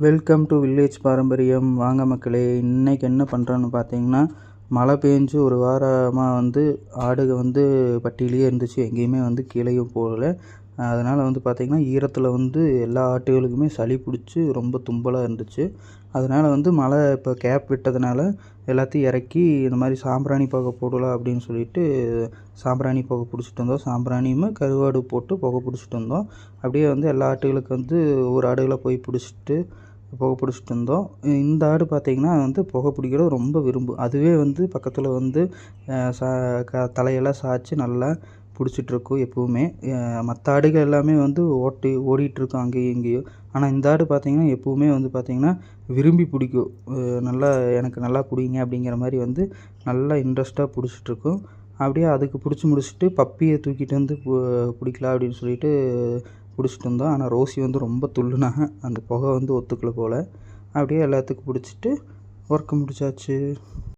Welcome to village பாரம்பரியம். வாங்க மக்களே, இன்றைக்கி என்ன பண்ணுறோன்னு பார்த்தீங்கன்னா, மழை பெஞ்சு ஒரு வாரமாக ஆடுக பட்டியிலேயே இருந்துச்சு. எங்கேயுமே கீழேயும் போகலை. அதனால் பார்த்திங்கன்னா ஈரத்தில் எல்லா ஆட்டுகளுக்குமே சளி பிடிச்சி ரொம்ப தும்பலாக இருந்துச்சு. அதனால் மழை இப்போ கேப் விட்டதுனால எல்லாத்தையும் இறக்கி இந்த மாதிரி சாம்பிராணி புகை போடலாம் அப்படின்னு சொல்லிட்டு சாம்பிராணி புகை பிடிச்சிட்டு வந்தோம். சாம்பிராணியுமே கருவாடு போட்டு புகை பிடிச்சிட்டு வந்தோம். அப்படியே எல்லா ஆட்டுகளுக்கு ஒவ்வொரு ஆடுகளாக போய் புகை பிடிச்சிட்டு இருந்தோம். இந்த ஆடு பார்த்திங்கன்னா புகை பிடிக்கிறது ரொம்ப விரும்பும். அதுவே பக்கத்தில் தலையெல்லாம் சாய்ச்சி நல்லா பிடிச்சிட்ருக்கும் எப்போவுமே. மற்ற ஆடுகள் எல்லாமே ஓடிட்டுருக்கும் அங்கேயும் இங்கேயும். ஆனால் இந்த ஆடு பார்த்திங்கன்னா எப்போவுமே பார்த்திங்கன்னா விரும்பி பிடிக்கும். நல்லா எனக்கு நல்லா பிடிங்க அப்படிங்கிற மாதிரி நல்லா இன்ட்ரெஸ்ட்டாக பிடிச்சிட்ருக்கும். அப்படியே அதுக்கு பிடிச்சி முடிச்சுட்டு பப்பியை தூக்கிட்டு பிடிக்கலாம் அப்படின்னு சொல்லிட்டு பிடிச்சிட்டு இருந்தோம். ஆனால் ரோசி ரொம்ப துள்ளுனாங்க. அந்த புகை ஒத்துக்கலை போல். அப்படியே எல்லாத்துக்கும் பிடிச்சிட்டு ஒர்க்கு முடிச்சாச்சு.